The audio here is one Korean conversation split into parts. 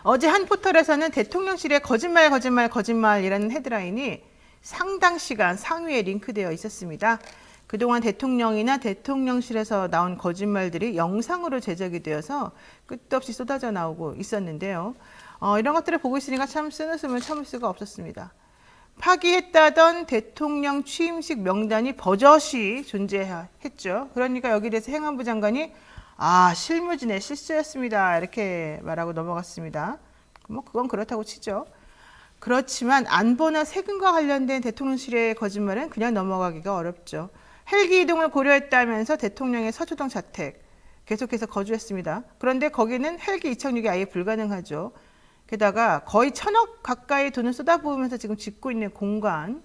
어제 한 포털에서는 대통령실의 거짓말이라는 헤드라인이 상당 시간 상위에 링크되어 있었습니다. 그동안 대통령이나 대통령실에서 나온 거짓말들이 영상으로 제작이 되어서 끝도 없이 쏟아져 나오고 있었는데요. 이런 것들을 보고 있으니까 참 쓴웃음을 참을 수가 없었습니다. 파기했다던 대통령 취임식 명단이 버젓이 존재했죠. 그러니까 여기에 대해서 행안부 장관이 실무진의 실수였습니다. 이렇게 말하고 넘어갔습니다. 뭐 그건 그렇다고 치죠. 그렇지만 안보나 세금과 관련된 대통령실의 거짓말은 그냥 넘어가기가 어렵죠. 헬기 이동을 고려했다면서 대통령의 서초동 자택 계속해서 거주했습니다. 그런데 거기는 헬기 이착륙이 아예 불가능하죠. 게다가 거의 1,000억 가까이 돈을 쏟아부으면서 지금 짓고 있는 공간,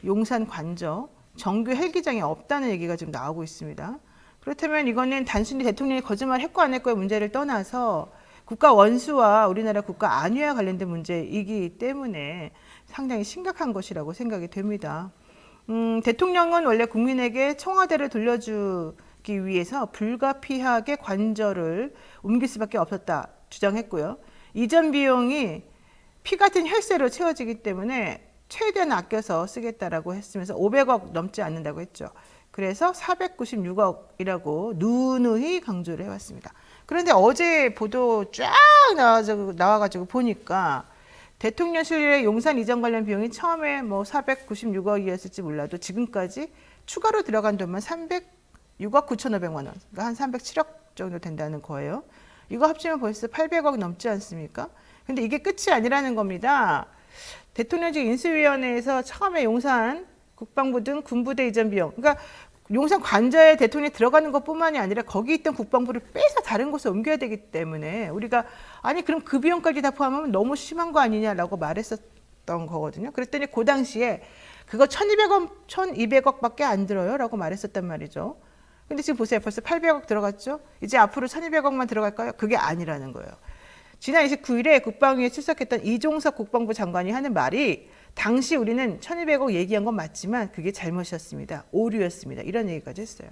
용산 관저, 정규 헬기장이 없다는 얘기가 지금 나오고 있습니다. 그렇다면 이거는 단순히 대통령이 거짓말 했고 안 했고의 문제를 떠나서 국가 원수와 우리나라 국가 안위와 관련된 문제이기 때문에 상당히 심각한 것이라고 생각이 됩니다. 대통령은 원래 국민에게 청와대를 돌려주기 위해서 불가피하게 관저를 옮길 수밖에 없었다 주장했고요. 이전 비용이 피 같은 혈세로 채워지기 때문에 최대한 아껴서 쓰겠다라고 했으면서 500억 넘지 않는다고 했죠. 그래서 496억이라고 누누이 강조를 해왔습니다. 그런데 어제 보도 쫙 나와가지고 보니까 대통령실의 용산 이전 관련 비용이 처음에 뭐 496억이었을지 몰라도 지금까지 추가로 들어간 돈만 306억 9,500만 원, 그러니까 한 307억 정도 된다는 거예요. 이거 합치면 벌써 800억 넘지 않습니까? 근데 이게 끝이 아니라는 겁니다. 대통령직 인수위원회에서 처음에 용산 국방부 등 군부대 이전 비용, 그러니까 용산 관저에 대통령이 들어가는 것뿐만이 아니라 거기 있던 국방부를 빼서 다른 곳에 옮겨야 되기 때문에 우리가 그럼 그 비용까지 다 포함하면 너무 심한 거 아니냐라고 말했었던 거거든요. 그랬더니 그 당시에 그거 1,200억밖에 안 들어요 라고 말했었단 말이죠. 근데 지금 보세요. 벌써 800억 들어갔죠? 이제 앞으로 1,200억만 들어갈까요? 그게 아니라는 거예요. 지난 29일에 국방위에 출석했던 이종석 국방부 장관이 하는 말이 당시 우리는 1,200억 얘기한 건 맞지만 그게 잘못이었습니다. 오류였습니다. 이런 얘기까지 했어요.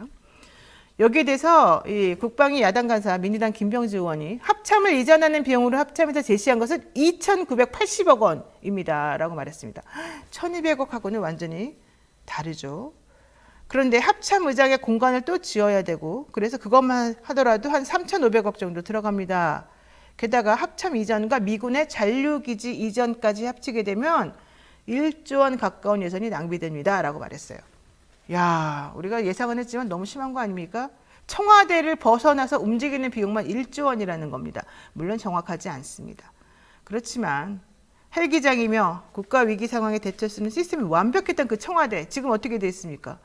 여기에 대해서 이 국방위 야당 간사 민주당 김병지 의원이 합참을 이전하는 비용으로 합참에서 제시한 것은 2,980억 원입니다. 라고 말했습니다. 1,200억하고는 완전히 다르죠. 그런데 합참 의장의 공간을 또 지어야 되고 그래서 그것만 하더라도 한 3,500억 정도 들어갑니다. 게다가 합참 이전과 미군의 잔류기지 이전까지 합치게 되면 1조 원 가까운 예산이 낭비됩니다. 라고 말했어요. 야, 우리가 예상은 했지만 너무 심한 거 아닙니까? 청와대를 벗어나서 움직이는 비용만 1조 원이라는 겁니다. 물론 정확하지 않습니다. 그렇지만 헬기장이며 국가위기 상황에 대처 쓰는 시스템이 완벽했던 그 청와대 지금 어떻게 됐습니까?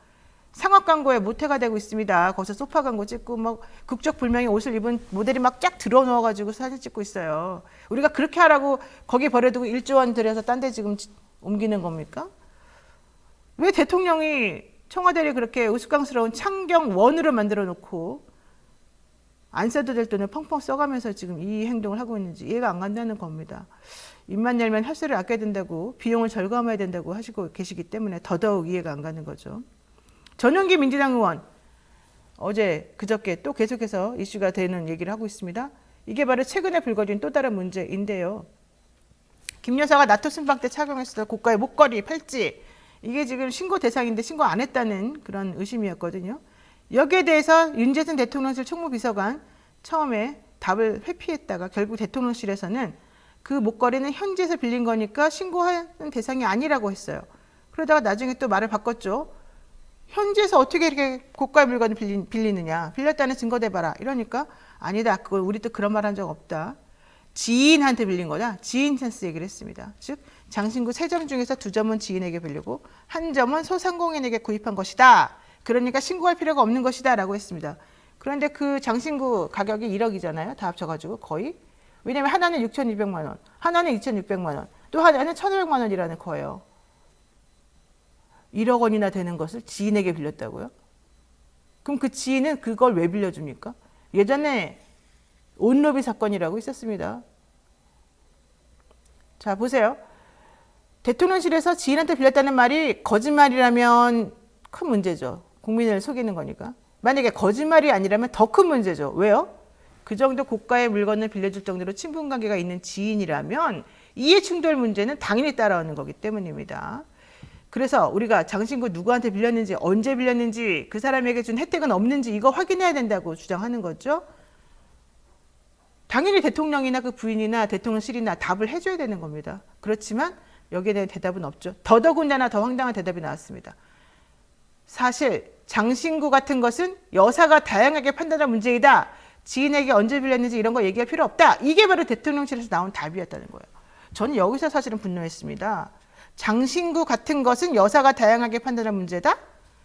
상업 광고에 모태가 되고 있습니다. 거기서 소파 광고 찍고 막 국적 불명의 옷을 입은 모델이 막 쫙 들어 넣어가지고 사진 찍고 있어요. 우리가 그렇게 하라고 거기 버려두고 1조 원 들여서 딴 데 지금 옮기는 겁니까? 왜 대통령이 청와대를 그렇게 우스꽝스러운 창경원으로 만들어 놓고 안 써도 될 돈을 펑펑 써가면서 지금 이 행동을 하고 있는지 이해가 안 간다는 겁니다. 입만 열면 혈세를 아껴야 된다고 비용을 절감해야 된다고 하시고 계시기 때문에 더더욱 이해가 안 가는 거죠. 전용기 민주당 의원 어제 그저께 또 계속해서 이슈가 되는 얘기를 하고 있습니다. 이게 바로 최근에 불거진 또 다른 문제인데요. 김 여사가 나토 순방 때 착용했었던 고가의 목걸이, 팔찌 이게 지금 신고 대상인데 신고 안 했다는 그런 의심이었거든요. 여기에 대해서 윤재순 대통령실 총무비서관 처음에 답을 회피했다가 결국 대통령실에서는 그 목걸이는 현지에서 빌린 거니까 신고하는 대상이 아니라고 했어요. 그러다가 나중에 또 말을 바꿨죠. 현지에서 어떻게 이렇게 고가의 물건을 빌리느냐. 빌렸다는 증거 대봐라. 이러니까 아니다. 그걸 우리도 그런 말 한 적 없다. 지인한테 빌린 거다. 지인 찬스 얘기를 했습니다. 즉 장신구 3점 중에서 2점은 지인에게 빌리고 1점은 소상공인에게 구입한 것이다. 그러니까 신고할 필요가 없는 것이다 라고 했습니다. 그런데 그 장신구 가격이 1억이잖아요. 다 합쳐가지고 거의. 왜냐하면 하나는 6,200만 원, 하나는 2,600만 원, 또 하나는 1,500만 원이라는 거예요. 1억 원이나 되는 것을 지인에게 빌렸다고요? 그럼 그 지인은 그걸 왜 빌려줍니까? 예전에 온로비 사건이라고 있었습니다. 자, 보세요. 대통령실에서 지인한테 빌렸다는 말이 거짓말이라면 큰 문제죠. 국민을 속이는 거니까. 만약에 거짓말이 아니라면 더 큰 문제죠. 왜요? 그 정도 고가의 물건을 빌려줄 정도로 친분 관계가 있는 지인이라면 이해 충돌 문제는 당연히 따라오는 거기 때문입니다. 그래서 우리가 장신구 누구한테 빌렸는지, 언제 빌렸는지, 그 사람에게 준 혜택은 없는지 이거 확인해야 된다고 주장하는 거죠. 당연히 대통령이나 그 부인이나 대통령실이나 답을 해줘야 되는 겁니다. 그렇지만 여기에 대한 대답은 없죠. 더더군다나 더 황당한 대답이 나왔습니다. 사실 장신구 같은 것은 여사가 다양하게 판단한 문제이다. 지인에게 언제 빌렸는지 이런 거 얘기할 필요 없다. 이게 바로 대통령실에서 나온 답이었다는 거예요. 저는 여기서 사실은 분노했습니다. 장신구 같은 것은 여사가 다양하게 판단한 문제다?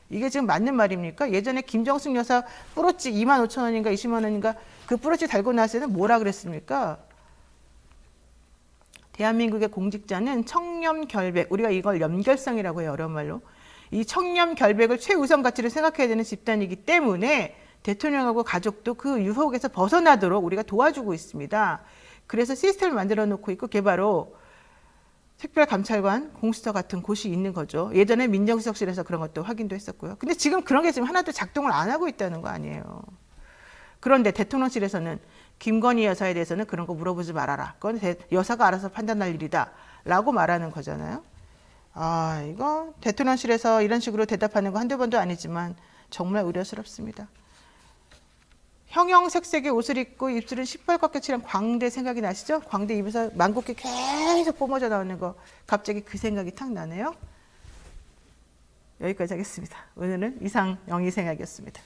이게 지금 맞는 말입니까? 예전에 김정숙 여사 뿌러치 25,000원인가 20만 원인가 그 뿌러치 달고 나왔을 때는 뭐라 그랬습니까? 대한민국의 공직자는 청렴결백, 우리가 이걸 연결성이라고 해요, 어려운 말로. 이 청렴결백을 최우선 가치로 생각해야 되는 집단이기 때문에 대통령하고 가족도 그 유혹에서 벗어나도록 우리가 도와주고 있습니다. 그래서 시스템을 만들어 놓고 있고, 그게 바로 특별감찰관, 공수처 같은 곳이 있는 거죠. 예전에 민정수석실에서 그런 것도 확인도 했었고요. 근데 지금 그런 게 지금 하나도 작동을 안 하고 있다는 거 아니에요. 그런데 대통령실에서는 김건희 여사에 대해서는 그런 거 물어보지 말아라. 그건 여사가 알아서 판단할 일이다. 라고 말하는 거잖아요. 아, 이거 대통령실에서 이런 식으로 대답하는 거 한두 번도 아니지만 정말 우려스럽습니다. 형형색색의 옷을 입고 입술은 시뻘겋게 칠한 광대 생각이 나시죠? 광대 입에서 만국기 계속 뿜어져 나오는 거 갑자기 그 생각이 탁 나네요. 여기까지 하겠습니다. 오늘은 이상영희생각이었습니다.